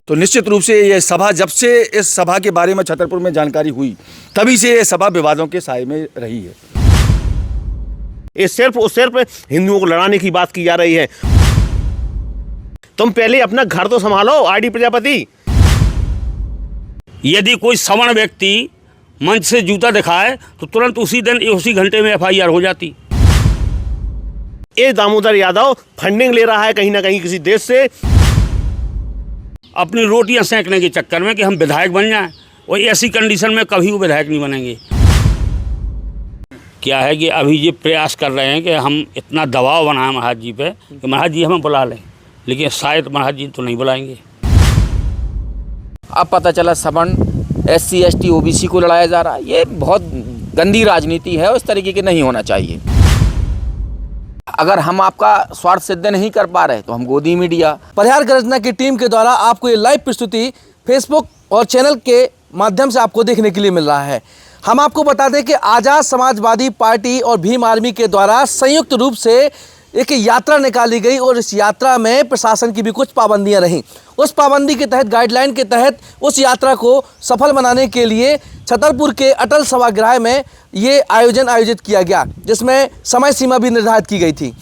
तो निश्चित रूप से ये सभा, जब से इस सभा के बारे में छतरपुर में जानकारी हुई, तभी से ये सभा विवादों के साए में रही है। ये सिर्फ और सिर्फ हिंदुओं को लड़ाने की बात की जा रही है। तुम पहले अपना घर तो संभालो आरडी प्रजापति। यदि कोई सवर्ण व्यक्ति मंच से जूता दिखाए तो तुरंत उसी दिन उसी घंटे में FIR हो जाती। ये दामोदर यादव फंडिंग ले रहा है कहीं ना कहीं किसी देश से, अपनी रोटियां सेंकने के चक्कर में कि हम विधायक बन जाएं, और ऐसी कंडीशन में कभी वो विधायक नहीं बनेंगे। क्या है कि अभी ये प्रयास कर रहे हैं कि हम इतना दबाव बनाएं महाराज जी पे कि महाराज जी हमें बुला लें, लेकिन शायद महाराज जी तो नहीं बुलाएंगे। अब पता चला सवर्ण SC ST OBC को लड़ाया जा रहा है। ये बहुत गंदी राजनीति है और इस तरीके की नहीं होना चाहिए। अगर हम आपका स्वार्थ सिद्ध नहीं कर पा रहे तो हम गोदी मीडिया। परिहार गर्जना की टीम के द्वारा आपको ये लाइव प्रस्तुति फेसबुक और चैनल के माध्यम से आपको देखने के लिए मिल रहा है। हम आपको बता दें कि आज़ाद समाजवादी पार्टी और भीम आर्मी के द्वारा संयुक्त रूप से एक यात्रा निकाली गई और इस यात्रा में प्रशासन की भी कुछ पाबंदियां रहीं। उस पाबंदी के तहत, गाइडलाइन के तहत उस यात्रा को सफल बनाने के लिए छतरपुर के अटल सभागृह में ये आयोजित किया गया, जिसमें समय सीमा भी निर्धारित की गई थी।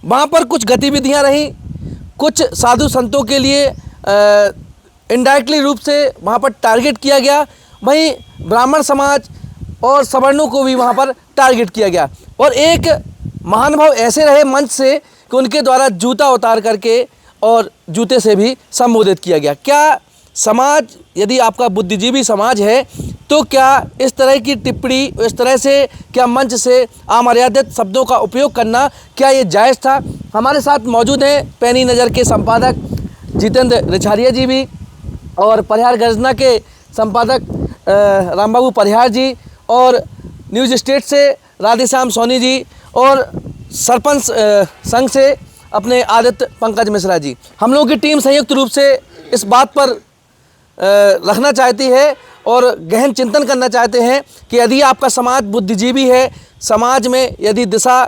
वहाँ पर कुछ गतिविधियाँ रहीं, कुछ साधु संतों के लिए इनडायरेक्टली रूप से वहाँ पर टारगेट किया गया। वहीं ब्राह्मण समाज और सवर्णों को भी वहाँ पर टारगेट किया गया और एक महानुभाव ऐसे रहे मंच से कि उनके द्वारा जूता उतार करके और जूते से भी संबोधित किया गया। क्या समाज, यदि आपका बुद्धिजीवी समाज है, तो क्या इस तरह की टिप्पणी, इस तरह से क्या मंच से अमर्यादित शब्दों का उपयोग करना, क्या ये जायज़ था? हमारे साथ मौजूद हैं पैनी नज़र के संपादक जितेंद्र रिछारिया जी भी और परिहार गर्जना के संपादक रामबाबू परिहार जी और न्यूज़ स्टेट से राधेश्याम सोनी जी और सरपंच संघ से अपने आदित्य पंकज मिश्रा जी। हम लोगों की टीम संयुक्त रूप से इस बात पर रखना चाहती है और गहन चिंतन करना चाहते हैं कि यदि आपका समाज बुद्धिजीवी है, समाज में यदि दिशा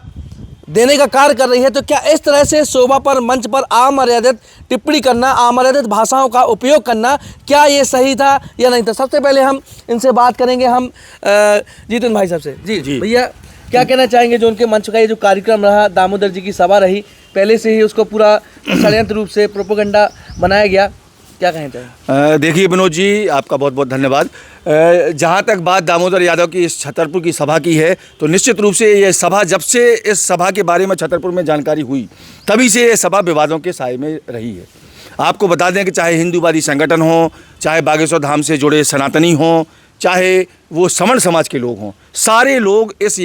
देने का कार्य कर रही है, तो क्या इस तरह से शोभा पर, मंच पर अमर्यादित टिप्पणी करना, अमर्यादित भाषाओं का उपयोग करना, क्या ये सही था या नहीं था? सबसे पहले हम इनसे बात करेंगे, हम जितेंद्र भाई साहब से। जी भैया, क्या कहना चाहेंगे? जो उनके मंच का ये जो कार्यक्रम रहा, दामोदर जी की सभा रही, पहले से ही उसको पूरा षड्यंत्र रूप से प्रोपेगेंडा बनाया गया, क्या कहना चाहिए? देखिए विनोद जी, आपका बहुत बहुत धन्यवाद। जहाँ तक बात दामोदर यादव की इस छतरपुर की सभा की है, तो निश्चित रूप से ये सभा, जब से इस सभा के बारे में छतरपुर में जानकारी हुई, तभी से ये सभा विवादों के साए में रही है। आपको बता दें कि चाहे हिंदूवादी संगठन हो, चाहे बागेश्वर धाम से जुड़े सनातनी हों, चाहे वो सवर्ण समाज के लोग हों, सारे लोग इस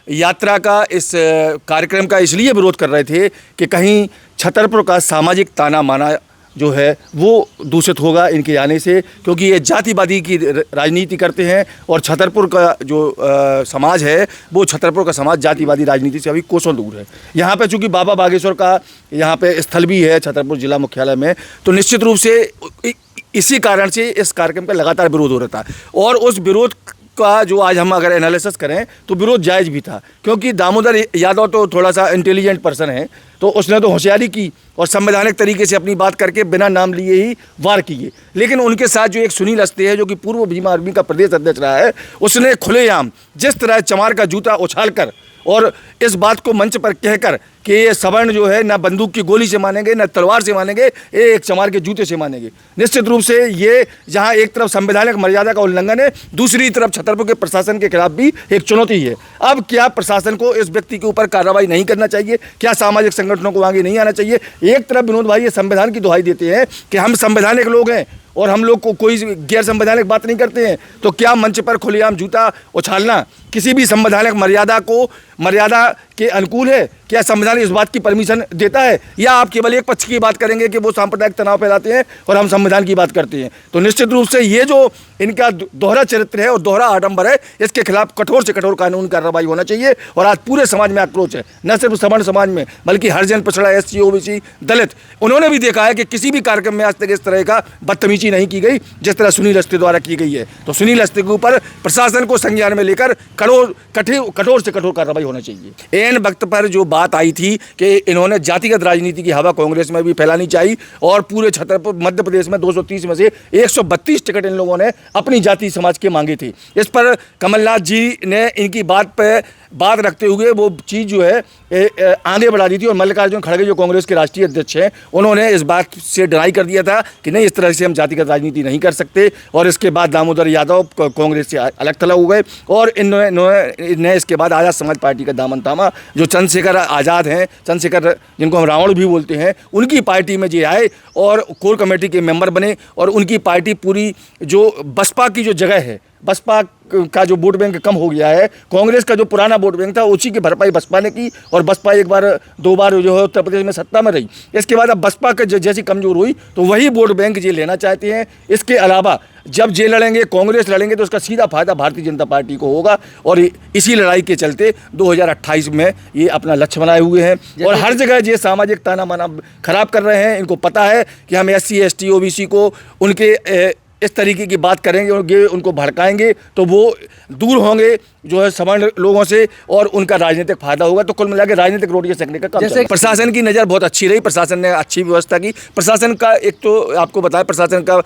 यात्रा का, इस कार्यक्रम का इसलिए विरोध कर रहे थे कि कहीं छतरपुर का सामाजिक ताना माना जो है वो दूषित होगा इनके आने से, क्योंकि ये जातिवादी की राजनीति करते हैं और छतरपुर का जो समाज है, वो छतरपुर का समाज जातिवादी राजनीति से अभी कोसों दूर है। यहाँ पे चूँकि बाबा बागेश्वर का यहाँ पे स्थल भी है छतरपुर जिला मुख्यालय में, तो निश्चित रूप से इसी कारण से इस कार्यक्रम का लगातार विरोध हो रहा था। और उस विरोध का जो आज हम अगर एनालिसिस करें तो विरोध जायज़ भी था, क्योंकि दामोदर यादव तो थोड़ा सा इंटेलिजेंट पर्सन है, तो उसने तो होशियारी की और संवैधानिक तरीके से अपनी बात करके बिना नाम लिए ही वार किए। लेकिन उनके साथ जो एक सुनील अस्ते है, जो कि पूर्व भीम आर्मी का प्रदेश अध्यक्ष रहा है, उसने खुलेआम जिस तरह चमार का जूता उछालकर और इस बात को मंच पर कहकर कि ये सवर्ण जो है ना बंदूक की गोली से मानेंगे, ना तलवार से मानेंगे, एक चमार के जूते से मानेंगे। निश्चित रूप से ये जहां एक तरफ संवैधानिक मर्यादा का उल्लंघन है, दूसरी तरफ छतरपुर के प्रशासन के खिलाफ भी एक चुनौती है। अब क्या प्रशासन को इस व्यक्ति के ऊपर कार्रवाई नहीं करना चाहिए? क्या सामाजिक संगठनों को आगे नहीं आना चाहिए? एक तरफ विनोद भाई ये संविधान की दुहाई देते हैं कि हम संवैधानिक लोग हैं और हम लोग को कोई गैर संवैधानिक बात नहीं करते हैं, तो क्या मंच पर खुलेआम जूता उछालना किसी भी संवैधानिक मर्यादा के अनुकूल है? क्या संविधान इस बात की परमिशन देता है? या आप केवल एक पक्ष की बात करेंगे कि वो सांप्रदायिक तनाव फैलाते हैं और हम संविधान की बात करते हैं? तो निश्चित रूप से ये जो इनका दोहरा चरित्र है और दोहरा आडंबर है, इसके खिलाफ कठोर से कठोर कानून कार्रवाई होना चाहिए। और आज पूरे समाज में आक्रोश है, न सिर्फ सवर्ण समाज में बल्कि हरिजन, पिछड़ा, SC OBC, दलित, उन्होंने भी देखा है कि किसी भी कार्यक्रम में आज तक इस तरह का बदतमीजी नहीं की गई जिस तरह सुनील अस्ते द्वारा की गई है। तो सुनील अस्ते के ऊपर प्रशासन को संज्ञान में लेकर कठोर से कठोर कार्रवाई होना चाहिए। एन वक्त पर जो बात आई थी कि इन्होंने जातिगत राजनीति की हवा कांग्रेस में भी फैलानी चाहिए और पूरे छतरपुर मध्य प्रदेश में 230 में से 132 टिकट इन लोगों ने अपनी जाति समाज के मांगे थे। इस पर कमलनाथ जी ने इनकी बात रखते हुए वो चीज़ जो है आगे बढ़ा दी थी और मल्लिकार्जुन खड़गे जो कांग्रेस के राष्ट्रीय अध्यक्ष हैं उन्होंने इस बात से डिनाई कर दिया था कि नहीं, इस तरह से हम जातिगत राजनीति नहीं कर सकते। और इसके बाद दामोदर यादव कांग्रेस से अलग थलग हो गए और इन्होंने इसके बाद आज़ाद समाज पार्टी का दामन थामा। जो चंद्रशेखर आज़ाद हैं, चंद्रशेखर जिनको हम रावण भी बोलते हैं, उनकी पार्टी में जो आए और कोर कमेटी के मेंबर बने और उनकी पार्टी पूरी जो बसपा की जो जगह है, बसपा का जो वोट बैंक कम हो गया है, कांग्रेस का जो पुराना वोट बैंक था उसी की भरपाई बसपा ने की और बसपा एक बार 2 बार जो है उत्तर प्रदेश में सत्ता में रही। इसके बाद अब बसपा के जैसी कमजोर हुई तो वही वोट बैंक ये लेना चाहते हैं। इसके अलावा जब जे लड़ेंगे, कांग्रेस लड़ेंगे तो उसका सीधा फायदा भारतीय जनता पार्टी को होगा और इसी लड़ाई के चलते 2028 में ये अपना लक्ष्य बनाए हुए हैं और हर जगह ये सामाजिक ताना माना खराब कर रहे हैं। इनको पता है कि हम SC ST OBC को उनके इस तरीके की बात करेंगे, उनको भड़काएंगे तो वो दूर होंगे जो है सवर्ण लोगों से और उनका राजनीतिक फायदा होगा। तो कुल मिला के राजनीतिक रोटियां सेकने का काम जैसे प्रशासन की नज़र बहुत अच्छी रही, प्रशासन ने अच्छी व्यवस्था की। प्रशासन का एक तो आपको बताया, प्रशासन का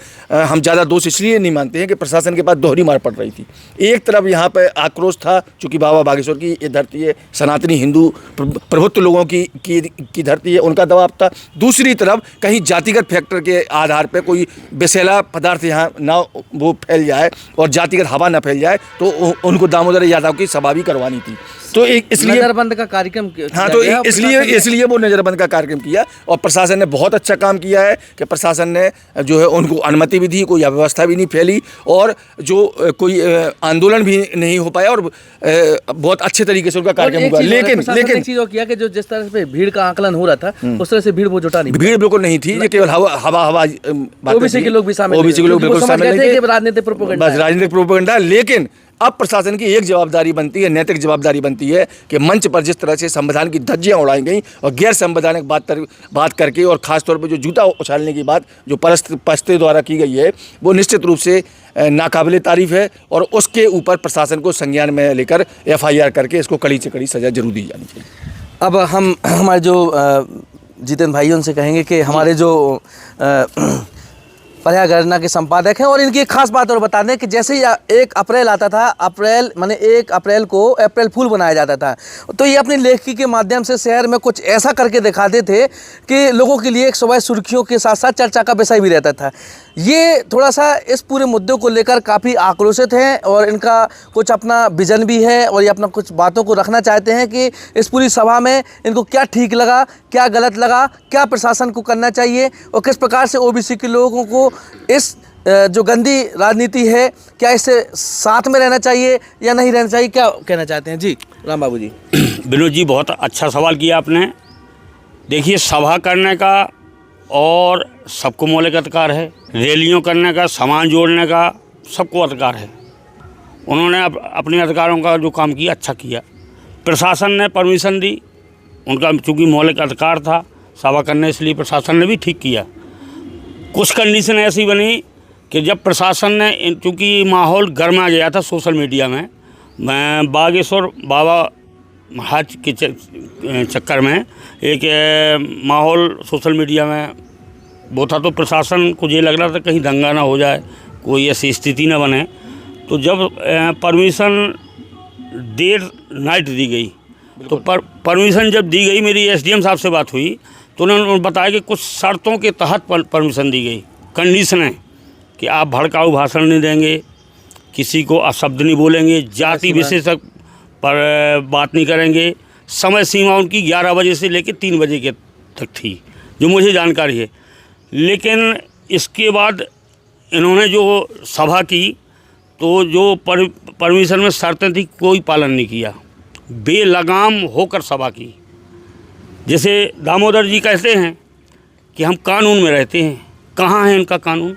हम ज़्यादा दोष इसलिए नहीं मानते हैं कि प्रशासन के पास दोहरी मार पड़ रही थी। एक तरफ यहाँ पर आक्रोश था चूँकि बाबा बागेश्वर की ये धरती है, सनातनी हिंदू प्रभुत्व लोगों की धरती है, उनका दबाव था। दूसरी तरफ कहीं जातिगत फैक्टर के आधार पर कोई विषैला पदार्थ यहाँ ना वो फैल जाए और जातिगत हवा ना फैल जाए तो उनको दामोदर यादव की सभा भी करवानी थी। तो इसलिए नजरबंद का कार्यक्रम हाँ, तो इसलिए वो नजरबंद का कार्यक्रम किया और प्रशासन ने बहुत अच्छा काम किया है कि प्रशासन ने जो है उनको अनुमति भी दी, कोई अव्यवस्था भी नहीं फैली और जो कोई आंदोलन भी नहीं हो पाया और बहुत अच्छे तरीके से उनका कार्यक्रम हुआ। लेकिन एक चीज और किया कि जो जिस तरह से भीड़ का आकलन हो रहा था उस तरह से भीड़ वो जुटा नहीं, भीड़ बिल्कुल नहीं थी, ये केवल हवा ओबीसी के लोग भी शामिल, ओबीसी के लोग बिल्कुल शामिल नहीं थे, राजनीतिक प्रोपेगेंडा, बस राजनीतिक प्रोपेगेंडा। लेकिन अब प्रशासन की एक जवाबदारी बनती है, नैतिक जवाबदारी बनती है कि मंच पर जिस तरह से संविधान की धज्जियां उड़ाई गई और गैर संवैधानिक बात करके और खासतौर पर जो जूता उछालने की बात जो परस्ते द्वारा की गई है वो निश्चित रूप से नाकाबिले तारीफ है और उसके ऊपर प्रशासन को संज्ञान में लेकर FIR करके इसको कड़ी से कड़ी सजा जरूर दी जानी चाहिए। अब हम हमारे जो जितेंद्र भाई उनसे कहेंगे कि हमारे जो पर्याय गणना के संपादक हैं और इनकी एक खास बात और बता दें कि जैसे ही 1 अप्रैल आता था, अप्रैल माने 1 अप्रैल को अप्रैल फूल बनाया जाता था, तो ये अपनी लेखी के माध्यम से शहर में कुछ ऐसा करके दिखाते थे कि लोगों के लिए एक सुबह सुर्खियों के साथ साथ चर्चा का विषय भी रहता था। ये थोड़ा सा इस पूरे मुद्दे को लेकर काफ़ी आक्रोशित हैं और इनका कुछ अपना विजन भी है और ये अपना कुछ बातों को रखना चाहते हैं कि इस पूरी सभा में इनको क्या ठीक लगा, क्या गलत लगा, क्या प्रशासन को करना चाहिए और किस प्रकार से OBC के लोगों को इस जो गंदी राजनीति है क्या इससे साथ में रहना चाहिए या नहीं रहना चाहिए, क्या कहना चाहते हैं? जी राम बाबू जी। विनोद जी, बहुत अच्छा सवाल किया आपने। देखिए, सभा करने का और सबको मौलिक अधिकार है, रैलियों करने का, सामान जोड़ने का सबको अधिकार है। उन्होंने अपने अधिकारों का जो काम किया अच्छा किया। प्रशासन ने परमिशन दी, उनका चूँकि मौलिक अधिकार था सभा करने, इसलिए प्रशासन ने भी ठीक किया। कुछ कंडीशन ऐसी बनी कि जब प्रशासन ने, चूँकि माहौल गर्मा गया था सोशल मीडिया में, मैं बागेश्वर बाबा महाराज के चक्कर में एक माहौल सोशल मीडिया में वो था, तो प्रशासन को ये लग रहा था कहीं दंगा ना हो जाए, कोई ऐसी स्थिति ना बने। तो जब परमिशन देर नाइट दी गई तो परमिशन जब दी गई, मेरी SDM साहब से बात हुई तो उन्होंने बताया कि कुछ शर्तों के तहत परमिशन दी गई, कंडीशनें कि आप भड़काऊ भाषण नहीं देंगे, किसी को अपशब्द नहीं बोलेंगे, जाति विशेष पर बात नहीं करेंगे। समय सीमा उनकी 11 बजे से लेकर 3 बजे के तक थी, जो मुझे जानकारी है। लेकिन इसके बाद इन्होंने जो सभा की तो जो परमिशन में शर्तें थी कोई पालन नहीं किया, बेलगाम होकर सभा की। जैसे दामोदर जी कहते हैं कि हम कानून में रहते हैं, कहाँ है इनका कानून?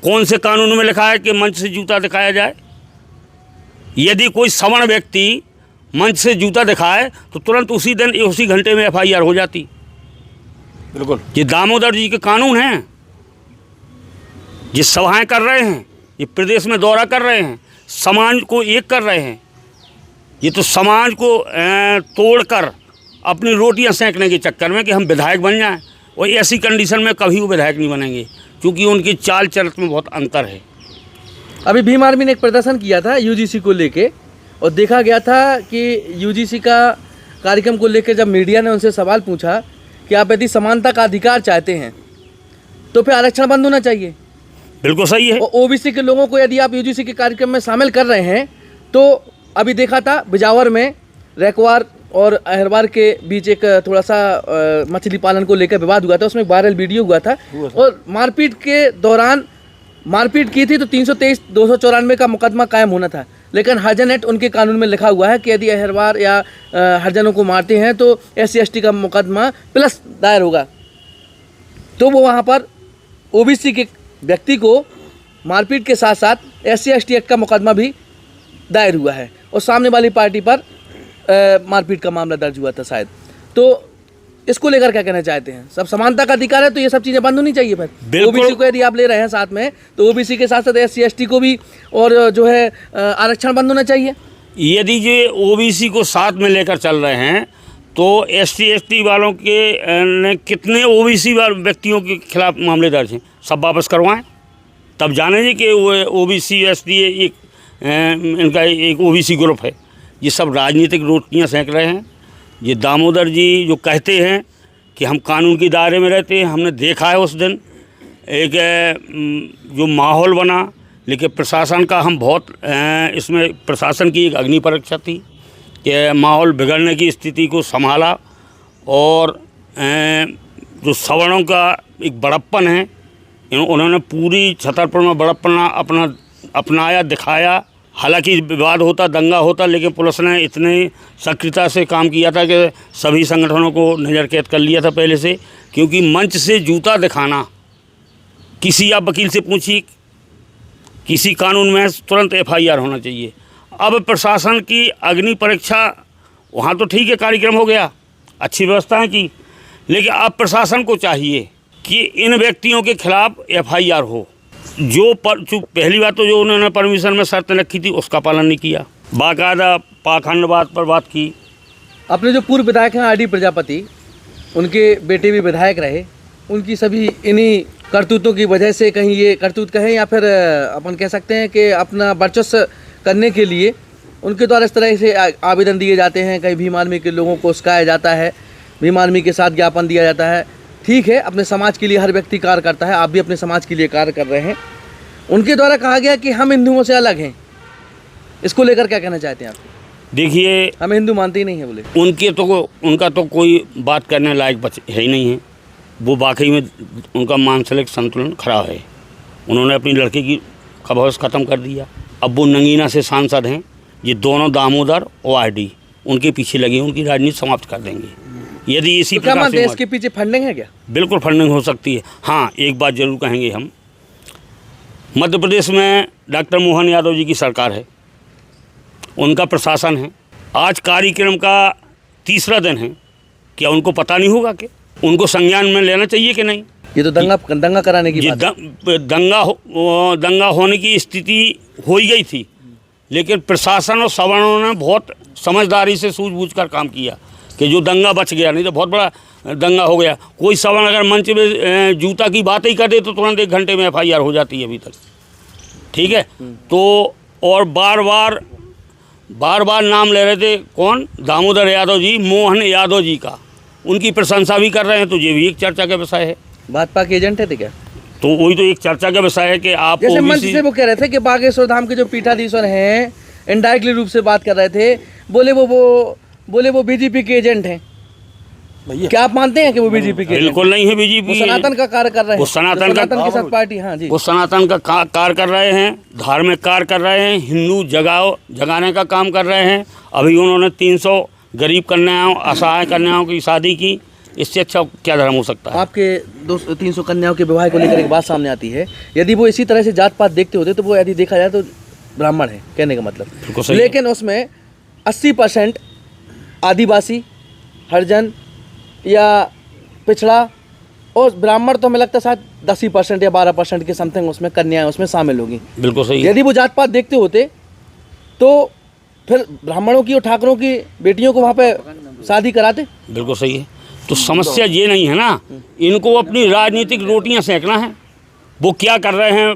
कौन से कानून में लिखा है कि मंच से जूता दिखाया जाए? यदि कोई सवर्ण व्यक्ति मंच से जूता दिखाए तो तुरंत उसी दिन उसी घंटे में FIR हो जाती। बिल्कुल, ये दामोदर जी के कानून हैं। जिस सभाएं कर रहे हैं, ये प्रदेश में दौरा कर रहे हैं, समाज को एक कर रहे हैं, ये तो समाज को तोड़कर अपनी रोटियां सेंकने के चक्कर में कि हम विधायक बन जाएं, और ऐसी कंडीशन में कभी वो विधायक नहीं बनेंगे, क्योंकि उनकी चाल चरित्र में बहुत अंतर है। अभी भीम आर्मी ने एक प्रदर्शन किया था यूजीसी को लेके, और देखा गया था कि यूजीसी का कार्यक्रम को लेकर जब मीडिया ने उनसे सवाल पूछा कि आप यदि समानता का अधिकार चाहते हैं तो फिर आरक्षण बंद होना चाहिए। बिल्कुल सही है। और ओबीसी के लोगों को यदि आप यूजीसी के कार्यक्रम में शामिल कर रहे हैं, तो अभी देखा था बिजावर में रैकवार और अहरवार के बीच एक थोड़ा सा मछली पालन को लेकर विवाद हुआ था, उसमें वायरल वीडियो हुआ था और मारपीट के दौरान मारपीट की थी तो 323 294 का मुकदमा कायम होना था। लेकिन हरिजन एक्ट उनके कानून में लिखा हुआ है कि यदि अहरवार या हरिजनों को मारते हैं तो SC/ST का मुकदमा प्लस दायर होगा। तो वो वहाँ पर ओबीसी के व्यक्ति को मारपीट के साथ साथ SC/ST एक्ट का मुकदमा भी दायर हुआ है और सामने वाली पार्टी पर मारपीट का मामला दर्ज हुआ था शायद। तो इसको लेकर क्या कहना चाहते हैं? सब समानता का अधिकार है तो ये सब चीज़ें बंद होनी चाहिए। फिर ओबीसी को यदि आप ले रहे हैं साथ में तो ओबीसी के साथ साथ SC/ST को भी और जो है आरक्षण बंद होना चाहिए। यदि जो ओबीसी को साथ में लेकर चल रहे हैं तो SC/ST वालों के ने कितने ओबीसी व्यक्तियों के खिलाफ मामले दर्ज हैं, सब वापस करवाएं, तब जाने जी कि वो OBC ST एक इनका एक OBC ग्रुप है। ये सब राजनीतिक रोटियां सेंक रहे हैं। ये दामोदर जी जो कहते हैं कि हम कानून के दायरे में रहते हैं, हमने देखा है उस दिन एक जो माहौल बना, लेकिन प्रशासन का हम बहुत इसमें प्रशासन की एक अग्नि परीक्षा थी कि माहौल बिगड़ने की स्थिति को संभाला, और जो सवर्णों का एक बड़प्पन है उन्होंने पूरी छतरपुर में बड़प्पना अपनाया, दिखाया। हालांकि विवाद होता, दंगा होता, लेकिन पुलिस ने इतने सक्रियता से काम किया था कि सभी संगठनों को नज़र कैद कर लिया था पहले से, क्योंकि मंच से जूता दिखाना, किसी आप वकील से पूछिए, किसी कानून में तुरंत FIR होना चाहिए। अब प्रशासन की अग्नि परीक्षा, वहाँ तो ठीक है कार्यक्रम हो गया, अच्छी व्यवस्थाएं की, लेकिन अब प्रशासन को चाहिए कि इन व्यक्तियों के खिलाफ FIR हो। जो पहली बात तो जो उन्होंने परमिशन में शर्त रखी थी उसका पालन नहीं किया, बाकायदा पाखंडवाद पर बात की। अपने जो पूर्व विधायक हैं RD प्रजापति, उनके बेटे भी विधायक रहे, उनकी सभी इन्हीं करतूतों की वजह से, कहीं ये करतूत कहें या फिर अपन कह सकते हैं कि अपना वर्चस्व करने के लिए उनके द्वारा इस तरह से आवेदन दिए जाते हैं, कहीं भीम आर्मी के लोगों को उस्काया जाता है, भीम आर्मी के साथ ज्ञापन दिया जाता है। ठीक है, अपने समाज के लिए हर व्यक्ति कार्य करता है, आप भी अपने समाज के लिए कार्य कर रहे हैं। उनके द्वारा कहा गया कि हम हिंदुओं से अलग हैं, इसको लेकर क्या कहना चाहते हैं आप? देखिए, हमें हिंदू मानते ही नहीं है बोले। उनका तो कोई बात करने लायक है ही नहीं है। वो वाकई में उनका मानसिक संतुलन खराब है। उन्होंने अपनी लड़के की खबस ख़त्म कर दिया। अब वो नगीना से सांसद हैं, ये दोनों दामोदर और RD उनके पीछे लगे, उनकी राजनीति समाप्त कर देंगे यदि इसी तो क्या मानते हैं, इसके पीछे फंडिंग है क्या? बिल्कुल फंडिंग हो सकती है। हाँ, एक बात जरूर कहेंगे हम, मध्य प्रदेश में डॉक्टर मोहन यादव जी की सरकार है, उनका प्रशासन है। आज कार्यक्रम का तीसरा दिन है, क्या उनको पता नहीं होगा कि उनको संज्ञान में लेना चाहिए कि नहीं? ये तो दंगा कराने की बात है। दंगा होने की स्थिति हो ही गई थी, लेकिन प्रशासन और सवर्णों ने बहुत समझदारी से सूझबूझ कर काम किया कि जो दंगा बच गया, नहीं तो बहुत बड़ा दंगा हो गया। कोई सवर्ण अगर मंच में जूता की बात ही कर दे तो तुरंत 1 घंटे में FIR हो जाती है अभी तक। ठीक है, तो और बार बार नाम ले रहे थे, कौन? दामोदर यादव जी, मोहन यादव जी का, उनकी प्रशंसा भी कर रहे हैं, तो ये भी एक चर्चा का विषय है। भाजपा के एजेंट है क्या? तो वही तो एक चर्चा का विषय है कि आप जैसे मंच से वो कह रहे थे कि बागेश्वर धाम के जो पीठाधीश्वर हैं इनडायरेक्टली रूप से बात कर रहे थे, बोले वो बीजेपी के एजेंट हैं। क्या आप मानते हैं कि वो बीजेपी के? बिल्कुल नहीं है। बीजेपी सनातन का कार्य कर रहे हैं, वो सनातन के साथ पार्टी। हाँ जी, वो सनातन का कार्य कर रहे हैं, धार्मिक कार्य कर रहे हैं, हिंदू जगाने का काम कर रहे हैं। अभी उन्होंने 300 गरीब कन्याओं, असहाय कन्याओं की शादी की, इससे अच्छा क्या धर्म हो सकता है? आपके 200-300 कन्याओं के विवाह को लेकर एक बात सामने आती है, यदि वो इसी तरह से जात पात देखते होते तो वो यदि देखा जाए तो ब्राह्मण है, कहने का मतलब। लेकिन उसमें 80% आदिवासी, हरिजन या पिछड़ा और ब्राह्मण, तो हमें लगता है शायद 10% या 12% के समथिंग उसमें कन्याएं उसमें शामिल होगी। बिल्कुल सही। यदि वो जात पात देखते होते तो फिर ब्राह्मणों की और ठाकुरों की बेटियों को वहाँ पे शादी कराते। बिल्कुल सही है। तो समस्या ये नहीं है ना, इनको अपनी राजनीतिक रोटियां सेकना है। वो क्या कर रहे हैं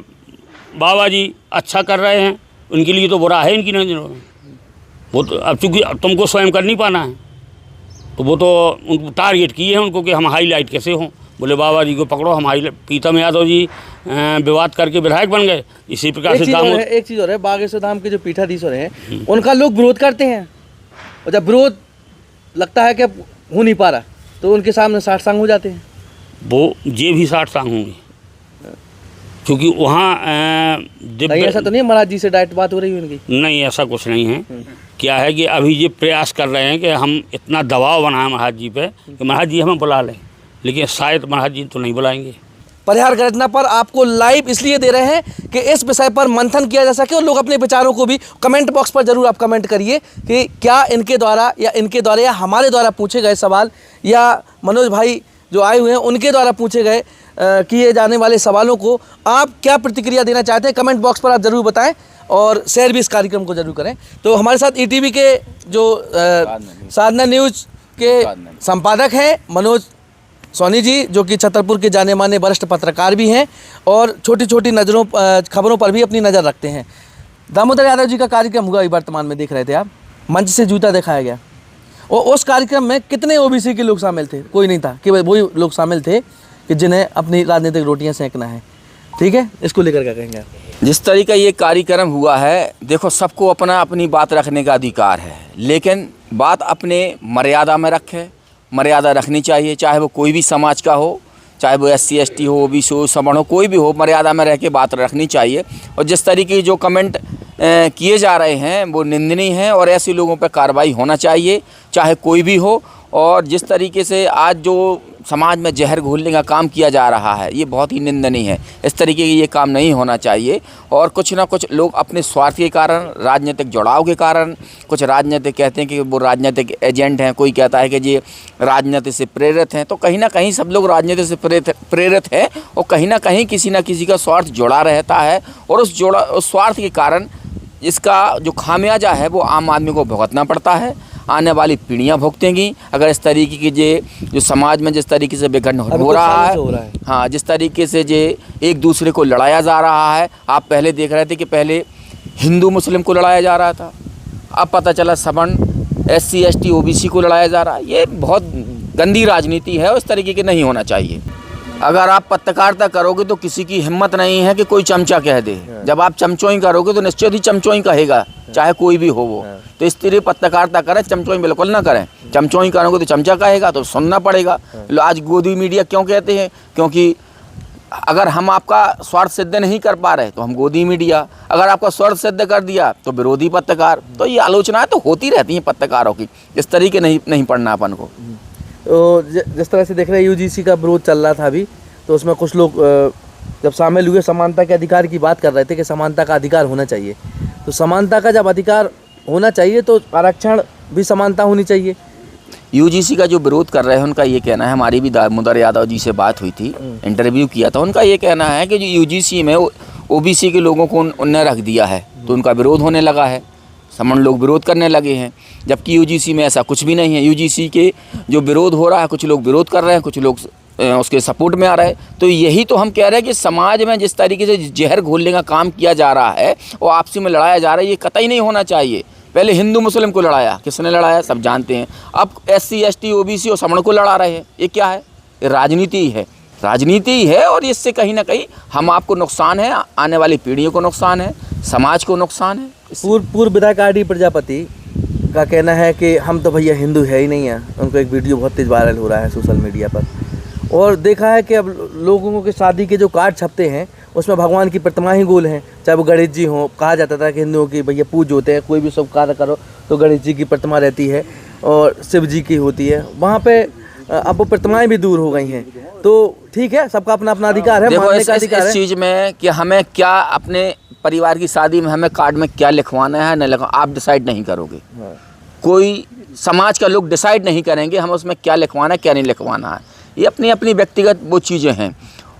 बाबा जी, अच्छा कर रहे हैं, उनके लिए तो बुरा है इनकी नज़रों में। वो तो अब चूँकि तुमको स्वयं कर नहीं पाना है, तो वो तो उनको टारगेट किए हैं उनको कि हम हाईलाइट कैसे हों। बोले बाबा जी को पकड़ो, हम प्रीतम यादव जी विवाद करके विधायक बन गए। इसी प्रकार से एक चीज़ और है, बागेश्वर धाम के जो पीठाधीश्वर हैं उनका लोग विरोध करते हैं, और जब विरोध लगता है कि अब हो नहीं पा रहा तो उनके सामने साठ सांग हो जाते हैं। वो ये भी 60 सांग होंगे, क्योंकि वहाँ नहीं, ऐसा तो नहीं है महाराज जी से डायरेक्ट बात हो रही है उनकी? नहीं, ऐसा कुछ नहीं है। क्या है कि अभी ये प्रयास कर रहे हैं कि हम इतना दबाव बनाएं महाराज जी पे कि महाराज जी हमें बुला लें, लेकिन शायद महाराज जी तो नहीं बुलाएंगे। परिहार घटना पर आपको लाइव इसलिए दे रहे हैं कि इस विषय पर मंथन किया जा सके और लोग अपने विचारों को भी कमेंट बॉक्स पर जरूर आप कमेंट करिए कि क्या इनके द्वारा या हमारे द्वारा पूछे गए सवाल या मनोज भाई जो आए हुए हैं उनके द्वारा पूछे गए किए जाने वाले सवालों को आप क्या प्रतिक्रिया देना चाहते हैं, कमेंट बॉक्स पर आप ज़रूर बताएं और शेयर भी इस कार्यक्रम को जरूर करें। तो हमारे साथ ईटीवी के जो साधना न्यूज़ के संपादक हैं मनोज सोनी जी, जो कि छतरपुर के जाने माने वरिष्ठ पत्रकार भी हैं और छोटी छोटी खबरों पर भी अपनी नज़र रखते हैं। दामोदर यादव जी का कार्यक्रम हुआ अभी वर्तमान में देख रहे थे आप, मंच से जूता दिखाया गया, और उस कार्यक्रम में कितने ओबीसी के लोग शामिल थे? कोई नहीं था, केवल वही लोग शामिल थे कि जिन्हें अपनी राजनीतिक रोटियां सेंकना है। ठीक है, इसको लेकर क्या कहेंगे आप? जिस तरीका ये कार्यक्रम हुआ है, देखो सबको अपनी बात रखने का अधिकार है, लेकिन बात अपने मर्यादा में रखे। मर्यादा रखनी चाहिए, चाहे वो कोई भी समाज का हो, चाहे वो SC ST हो, OBC हो, सवर्ण हो, कोई भी हो, मर्यादा में रह के बात रखनी चाहिए। और जिस तरीके की जो कमेंट किए जा रहे हैं वो निंदनीय है और ऐसे लोगों पर कार्रवाई होना चाहिए, चाहे कोई भी हो। और जिस तरीके से आज जो समाज में जहर घोलने का काम किया जा रहा है ये बहुत ही निंदनीय है। इस तरीके की ये काम नहीं होना चाहिए। और कुछ ना कुछ लोग अपने स्वार्थ के कारण, राजनीतिक जुड़ाव के कारण, कुछ राजनीतिक कहते हैं कि वो राजनीतिक एजेंट हैं, कोई कहता है कि ये राजनीति से प्रेरित हैं। तो कहीं ना कहीं सब लोग राजनीति से प्रेरित हैं और कहीं ना कहीं किसी न किसी का स्वार्थ जुड़ा रहता है, और उस स्वार्थ के कारण इसका जो खामियाजा है वो आम आदमी को भुगतना पड़ता है। आने वाली पीढ़ियां भुगतेंगी अगर इस तरीके की जो समाज में जिस तरीके से विघटन हो रहा है। हाँ, जिस तरीके से एक दूसरे को लड़ाया जा रहा है। आप पहले देख रहे थे कि पहले हिंदू मुस्लिम को लड़ाया जा रहा था, अब पता चला सवर्ण SC ST OBC को लड़ाया जा रहा है। ये बहुत गंदी राजनीति है और इस तरीके की नहीं होना चाहिए। अगर आप पत्रकारिता करोगे तो किसी की हिम्मत नहीं है कि कोई चमचा कह दे। जब आप चमचोई करोगे तो निश्चित ही चमचोई कहेगा, चाहे कोई भी हो वो। तो इस तरह पत्रकारिता करें, चमचोई बिल्कुल ना करें। चमचोई करोगे तो चमचा कहेगा, तो सुनना पड़ेगा। आज गोदी मीडिया क्यों कहते हैं? क्योंकि अगर हम आपका स्वार्थ सिद्ध नहीं कर पा रहे तो हम गोदी मीडिया, अगर आपका स्वार्थ सिद्ध कर दिया तो विरोधी पत्रकार। तो ये आलोचनाएं तो होती रहती हैं पत्रकारों की, इस तरीके नहीं पढ़ना अपन को। तो जिस तरह से देख रहे हैं UGC का विरोध चल रहा था अभी, तो उसमें कुछ लोग जब शामिल हुए समानता के अधिकार की बात कर रहे थे कि समानता का अधिकार होना चाहिए। तो समानता का जब अधिकार होना चाहिए तो आरक्षण भी समानता होनी चाहिए। UGC का जो विरोध कर रहे हैं उनका ये कहना है, हमारी भी दामोदर यादव जी से बात हुई थी, इंटरव्यू किया था, उनका ये कहना है कि जो UGC में OBC के लोगों को उनने रख दिया है तो उनका विरोध होने लगा है, सवर्ण लोग विरोध करने लगे हैं। जबकि UGC में ऐसा कुछ भी नहीं है। UGC के जो विरोध हो रहा है, कुछ लोग विरोध कर रहे हैं, कुछ लोग उसके सपोर्ट में आ रहे हैं। तो यही तो हम कह रहे हैं कि समाज में जिस तरीके से जहर घोलने का काम किया जा रहा है और आपसी में लड़ाया जा रहा है, ये कतई नहीं होना चाहिए। पहले हिंदू मुस्लिम को लड़ाया, किसने लड़ाया सब जानते हैं। अब SC ST OBC और सवर्ण को लड़ा रहे हैं। ये क्या है? ये राजनीति है, राजनीति है। और इससे कहीं ना कहीं हम आपको नुकसान है, आने वाली पीढ़ियों को नुकसान है, समाज को नुकसान है। पूर्व विधायक RD प्रजापति का कहना है कि हम तो भैया हिंदू है ही नहीं है। उनको एक वीडियो बहुत तेज वायरल हो रहा है सोशल मीडिया पर, और देखा है कि अब लोगों के शादी के जो कार्ड छपते हैं उसमें भगवान की प्रतिमा ही गोल हैं। चाहे वो गणेश जी हों, कहा जाता था कि हिंदुओं की भैया पूज होते हैं, कोई भी शुभ कार्य करो तो गणेश जी की प्रतिमा रहती है और शिव जी की होती है। वहाँ पे अब वो प्रतिमाएं भी दूर हो गई हैं। तो ठीक है, सबका अपना अपना अधिकार है, मानने का अधिकार है। इस चीज़ में कि हमें क्या अपने परिवार की शादी में हमें कार्ड में क्या लिखवाना है, न लिखवाना, आप डिसाइड नहीं करोगे। कोई समाज का लोग डिसाइड नहीं करेंगे हम उसमें क्या लिखवाना है क्या नहीं लिखवाना है। ये अपनी अपनी व्यक्तिगत वो चीज़ें हैं।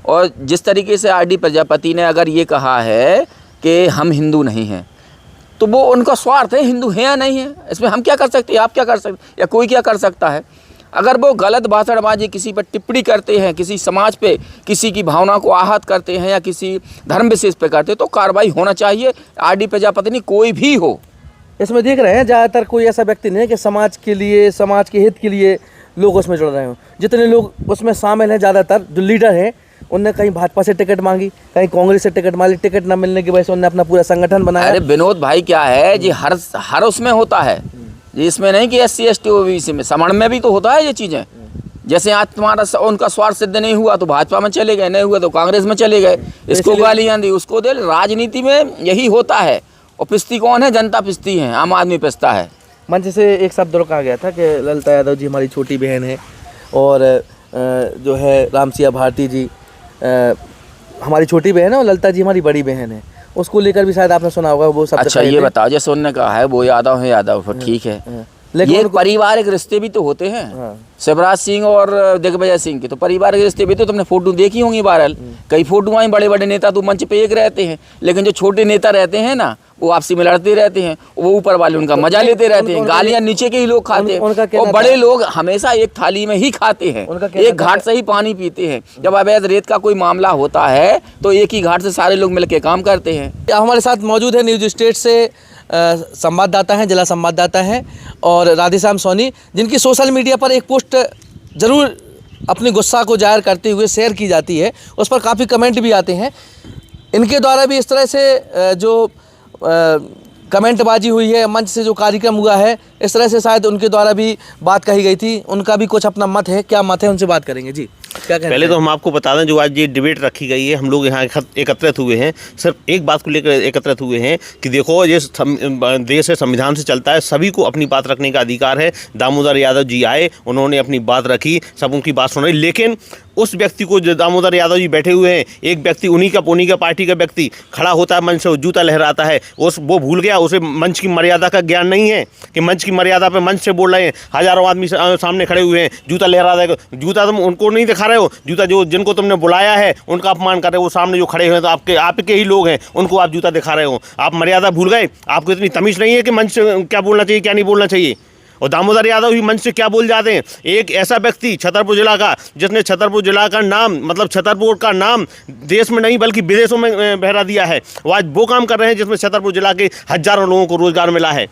और जिस तरीके से RD प्रजापति ने अगर ये कहा है कि हम हिंदू नहीं हैं, तो वो उनका स्वार्थ है, हिंदू है या नहीं है, इसमें हम क्या कर सकते हैं, आप क्या कर सकते हैं, या कोई क्या कर सकता है। अगर वो गलत भाषणबाजी किसी पर टिप्पणी करते हैं, किसी समाज पे किसी की भावना को आहत करते हैं या किसी धर्म विशेष पे करते हैं, तो कार्रवाई होना चाहिए। आर.डी. प्रजापति नहीं, कोई भी हो। इसमें देख रहे हैं ज़्यादातर कोई ऐसा व्यक्ति नहीं है कि समाज के लिए, समाज के हित के लिए लोग उसमें जुड़ रहे हों। जितने लोग उसमें शामिल हैं, ज़्यादातर जो लीडर हैं, उनने कहीं भाजपा से टिकट मांगी, कहीं कांग्रेस से टिकट मांगी, टिकट न मिलने की वजह से उन्होंने अपना पूरा संगठन बनाया। अरे विनोद भाई, क्या है जी, हर उसमें होता है जी, इसमें नहीं कि SC ST OBC में, समण में भी तो होता है ये चीज़ें। जैसे आज तुम्हारा उनका स्वार्थ सिद्ध नहीं हुआ तो भाजपा में चले गए, नहीं हुआ तो कांग्रेस में चले गए, इसको गालियाँ दी, उसको दे। राजनीति में यही होता है। और पिस्ती कौन है? जनता पिस्ती है, आम आदमी पिसता है। मंच से एक शब्द कहा गया था कि ललिता यादव जी हमारी छोटी बहन है और जो है रामसिया भारती जी हमारी छोटी बहन है और ललिता जी हमारी बड़ी बहन है। उसको लेकर भी शायद आपने सुना होगा वो शब्द। अच्छा, ये बताओ, जैसे उन्होंने कहा है वो यादव है, यादव ठीक है, लेकिन ये पारिवारिक रिश्ते भी तो होते हैं। शिवराज सिंह और दिग्विजय सिंह के तो पारिवारिक रिश्ते भी तो तुमने फोटो देखी होंगी वायरल, कई फोटो आई। बड़े बड़े नेता तो मंच पे एक रहते हैं, लेकिन जो छोटे नेता रहते हैं ना, वो आपसी में लड़ते रहते हैं, वो ऊपर वाले उनका मजा लेते रहते हैं, गालियां नीचे के ही लोग खाते हैं। और बड़े लोग हमेशा एक थाली में ही खाते हैं, एक घाट से ही पानी पीते हैं। जब अवैध रेत का कोई मामला होता है तो एक ही घाट से सारे लोग मिलकर काम करते हैं। हमारे साथ मौजूद है न्यूज स्टेट से संवाददाता हैं, जिला संवाददाता हैं और राधेश्याम सोनी, जिनकी सोशल मीडिया पर एक पोस्ट ज़रूर अपनी गुस्सा को जाहिर करते हुए शेयर की जाती है। उस पर काफ़ी कमेंट भी आते हैं। इनके द्वारा भी इस तरह से जो कमेंटबाजी हुई है, मंच से जो कार्यक्रम हुआ है, इस तरह से शायद उनके द्वारा भी बात कही गई थी। उनका भी कुछ अपना मत है, क्या मत है उनसे बात करेंगे। जी क्या कहते हैं? पहले तो हम आपको बता दें, जो आज ये डिबेट रखी गई है, हम लोग यहाँ एकत्रित हुए हैं सिर्फ एक बात को लेकर एकत्रित हुए हैं कि देखो, ये देश है, संविधान से चलता है, सभी को अपनी बात रखने का अधिकार है। दामोदर यादव जी आए, उन्होंने अपनी बात रखी, सब उनकी बात सुन रही, लेकिन उस व्यक्ति को जो दामोदर यादव जी बैठे हुए हैं, एक व्यक्ति उन्हीं का पार्टी का व्यक्ति खड़ा होता है मंच से, जूता लहराता है, वो भूल गया, उसे मंच की मर्यादा का ज्ञान नहीं है कि मंच की मर्यादा पे मंच से बोल रहे हैं, हजारों आदमी सामने खड़े हुए हैं, जूता लहरा रहे हैं। जूता तुम उनको नहीं दिखा रहे हो, जूता जो जिनको तुमने बुलाया है उनका अपमान कर रहे हो। वो सामने जो खड़े हुए हैं तो आपके ही लोग हैं, उनको आप जूता दिखा रहे हो। आप मर्यादा भूल गए, आपको इतनी तमीज़ नहीं है कि मंच से क्या बोलना चाहिए, क्या नहीं बोलना चाहिए। और दामोदर यादव ही मंच से क्या बोल जाते हैं। एक ऐसा व्यक्ति छतरपुर जिला का, जिसने छतरपुर जिला का नाम, मतलब छतरपुर का नाम देश में नहीं बल्कि विदेशों में बहरा दिया है, वो आज वो काम कर रहे हैं जिसमें छतरपुर जिला के हजारों लोगों को रोजगार मिला है।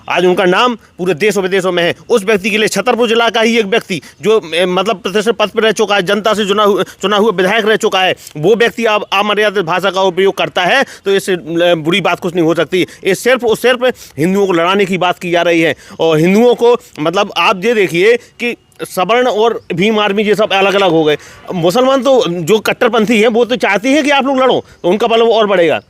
आज उनका नाम पूरे देशों विदेशों में है। उस व्यक्ति के लिए छतरपुर जिला का ही एक व्यक्ति जो मतलब प्रतिष्ठित पद पर रह चुका है, जनता से चुना हुआ विधायक रह चुका है, वो व्यक्ति अब अमर्यादित भाषा का उपयोग करता है, तो इससे बुरी बात कुछ नहीं हो सकती। ये सिर्फ हिंदुओं को लड़ाने की बात की जा रही है। और हिंदुओं को मतलब आप ये देखिए कि सवर्ण और भीम आर्मी ये सब अलग अलग हो गए। मुसलमान तो जो कट्टरपंथी हैं वो तो चाहती है कि आप लोग लड़ो, तो उनका बल और बढ़ेगा।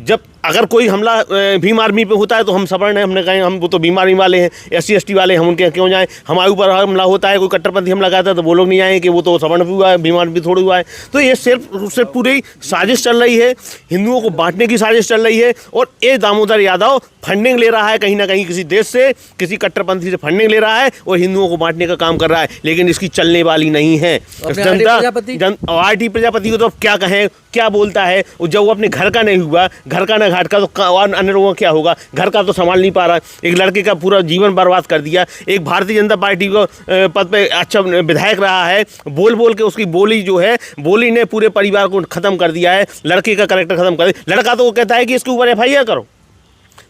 जब अगर कोई हमला भीम आर्मी पे होता है तो हम सवर्ण हैं, हमने कहा हम वो तो भीम आर्मी वाले हैं, SC ST वाले, हम उनके क्यों जाएं। हमारे ऊपर हमला होता है, कोई कट्टरपंथी हमला करता है तो वो लोग नहीं आए कि वो तो सवर्ण भी हुआ है, भीम आर्मी थोड़ी हुआ है। तो ये सिर्फ पूरी साजिश चल रही है, हिंदुओं को बांटने की साजिश चल रही है। और ये दामोदर यादव फंडिंग ले रहा है कहीं ना कहीं किसी देश से, किसी कट्टरपंथी से फंडिंग ले रहा है और हिंदुओं को बांटने का काम कर रहा है, लेकिन इसकी चलने वाली नहीं है। आर.डी. प्रजापति को तो क्या कहें, क्या बोलता है। जब वो अपने घर का नहीं हुआ, घर का ना घाट का, तो और अन्य लोगों का क्या होगा। घर का तो संभाल नहीं पा रहा, एक लड़के का पूरा जीवन बर्बाद कर दिया। एक भारतीय जनता पार्टी को पद पे अच्छा विधायक रहा है, बोल के उसकी बोली जो है, बोली ने पूरे परिवार को ख़त्म कर दिया है, लड़के का कैरेक्टर ख़त्म कर दिया। लड़का तो वो कहता है कि इसके ऊपर FIR करो।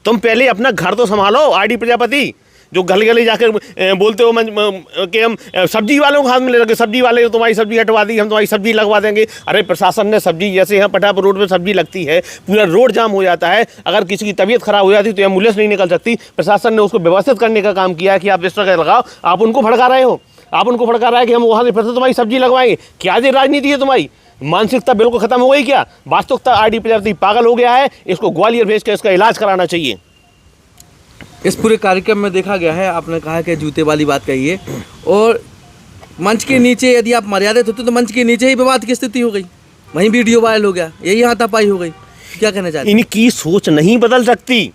तुम पहले अपना घर तो संभालो। आर.डी. प्रजापति जो गली गली जाकर बोलते हो कि हम सब्जी वालों को हाथ में ले रखे, सब्जी वाले तुम्हारी सब्जी हटवा दी, हम तुम्हारी सब्जी लगवा देंगे। अरे प्रशासन ने सब्जी, जैसे यहाँ पटापुर रोड पे सब्जी लगती है, पूरा रोड जाम हो जाता है। अगर किसी की तबीयत खराब हो जाती तो एम्बुलेंस नहीं निकल सकती। प्रशासन ने उसको व्यवस्थित करने का काम किया है कि आप इस तरह लगाओ। आप उनको भड़का रहे हो, आप उनको भड़का रहे हैं कि हम वहाँ से फिर से तुम्हारी सब्जी लगवाएंगे। क्या ये राजनीति है तुम्हारी? मानसिकता बिल्कुल खत्म हो गई क्या? वास्तविकता आर.डी. प्रजापति पागल हो गया है, इसको ग्वालियर भेज कर इसका इलाज कराना चाहिए। इस पूरे कार्यक्रम में देखा गया है, आपने कहा कि जूते वाली बात कही है, और मंच के नीचे यदि आप मर्यादित होते तो मंच के नीचे ही विवाद की स्थिति हो गई, वहीं वीडियो वायरल हो गया, यही हाथापाई हो गई। क्या कहना चाहते हैं? इनकी सोच नहीं बदल सकती।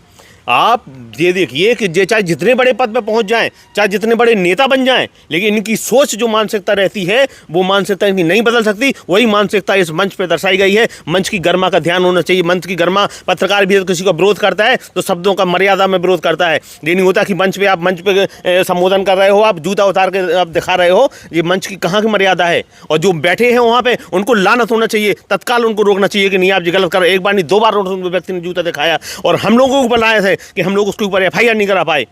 आप ये देखिए कि ये चाहे जितने बड़े पद पे पहुंच जाएं, चाहे जितने बड़े नेता बन जाएं, लेकिन इनकी सोच जो मानसिकता रहती है वो मानसिकता इनकी नहीं बदल सकती। वही मानसिकता इस मंच पे दर्शाई गई है। मंच की गरिमा का ध्यान होना चाहिए। मंच की गरिमा, पत्रकार भी किसी का विरोध करता है तो शब्दों का मर्यादा में विरोध करता है। ये नहीं होता कि मंच पे संबोधन कर रहे हो, आप जूता उतार के आप दिखा रहे हो। ये मंच की कहाँ की मर्यादा है? और जो बैठे हैं वहाँ पे उनको लानत होना चाहिए, तत्काल उनको रोकना चाहिए कि नहीं आप ये गलत कर रहे हो। एक बार नहीं 2 बार व्यक्ति ने जूता दिखाया और हम लोगों को बनाया थे कि हम लोग उसके ऊपर FIR नहीं करा पाए।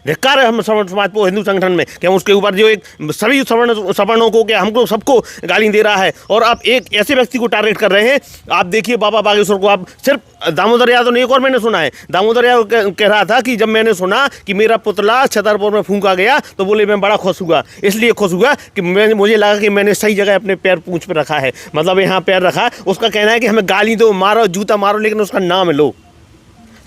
धिक्कार है हम सवर्ण समाज को, हिंदू संगठन में, कि हम उसके ऊपर जो एक सभी सवर्णों को, कि हमको सबको गाली दे रहा है और आप एक ऐसे व्यक्ति को टारगेट कर रहे हैं। आप देखिए बाबा बागेश्वर को, आप सिर्फ दामोदर यादव ने, एक और मैंने सुना है, दामोदर यादव कह रहा था कि जब मैंने सुना कि मेरा पुतला छतरपुर में फूंका गया तो बोले मैं बड़ा खुश हुआ। इसलिए खुश हुआ कि मुझे लगा कि मैंने सही जगह अपने पैर पूंछ पर रखा है, मतलब यहाँ पैर रखा। उसका कहना है कि हमें गाली दो, मारो, जूता मारो, लेकिन उसका नाम लो।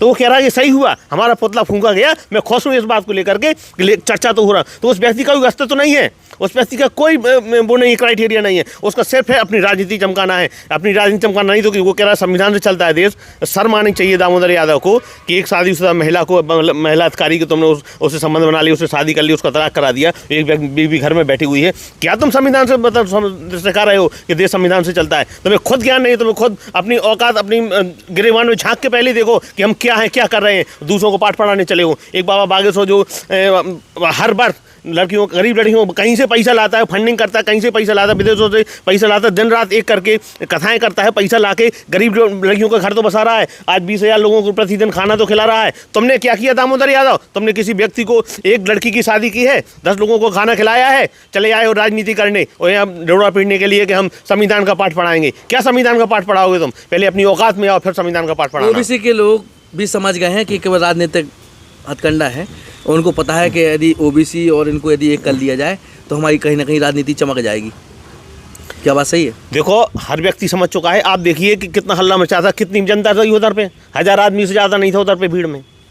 तो वो कह रहा है कि सही हुआ, हमारा पुतला फूंका गया, मैं खुश हूँ इस बात को लेकर के, चर्चा तो हो रहा। तो उस व्यक्ति का कोई अस्तित्व नहीं है, उस व्यक्ति का कोई वो नहीं, क्राइटेरिया नहीं है। उसका सिर्फ है अपनी राजनीति चमकाना है, अपनी राजनीति चमकाना नहीं तो कि वो कह रहा है संविधान से चलता है देश। शर्म आनी चाहिए दामोदर यादव को कि एक शादीशुदा महिला को, महिला अधिकारी को तुमने उससे संबंध बना लिया, उससे शादी कर ली, उसका तलाक करा दिया, एक बीवी घर में बैठी हुई है। क्या तुम संविधान से मतलब सिखा रहे हो कि देश संविधान से चलता है? तुम्हें खुद ज्ञान नहीं, तुम्हें खुद अपनी औकात, अपनी गिरेबान में झांक के पहले देखो कि हम क्या हैं, क्या कर रहे हैं। दूसरों को पाठ पढ़ाने चले हो। एक बाबा बागेश्वर जो हर बार लड़कियों, गरीब लड़कियों कहीं से पैसा लाता है, फंडिंग करता है, कहीं से पैसा लाता है, विदेशों से पैसा लाता है, दिन रात एक करके कथाएं करता है, पैसा लाके गरीब लड़कियों का घर तो बसा रहा है। आज 20,000 लोगों को प्रतिदिन खाना तो खिला रहा है। तुमने क्या किया दामोदर यादव? तुमने किसी व्यक्ति को, एक लड़की की शादी की है, 10 लोगों को खाना खिलाया है, चले आए हो राजनीति करने और यहाँ डोड़ा पीटने के लिए कि हम संविधान का पाठ पढ़ाएंगे। क्या संविधान का पाठ पढ़ाओगे तुम? पहले अपनी औकात में आओ, फिर संविधान का पाठ पढ़ाओ। ओबीसी के लोग भी समझ गए हैं कि केवल राजनीतिक हथकंडा है। उनको पता है कि यदि ओबीसी और इनको यदि एक कर लिया जाए तो हमारी कहीं ना कहीं राजनीति चमक जाएगी। क्या बात सही है? देखो, हर व्यक्ति समझ चुका है। आप देखिए कि कितना हल्ला मचा था, कितनी जनता था उधर पे, 1000 आदमी से ज़्यादा नहीं था उधर पे भीड़ में।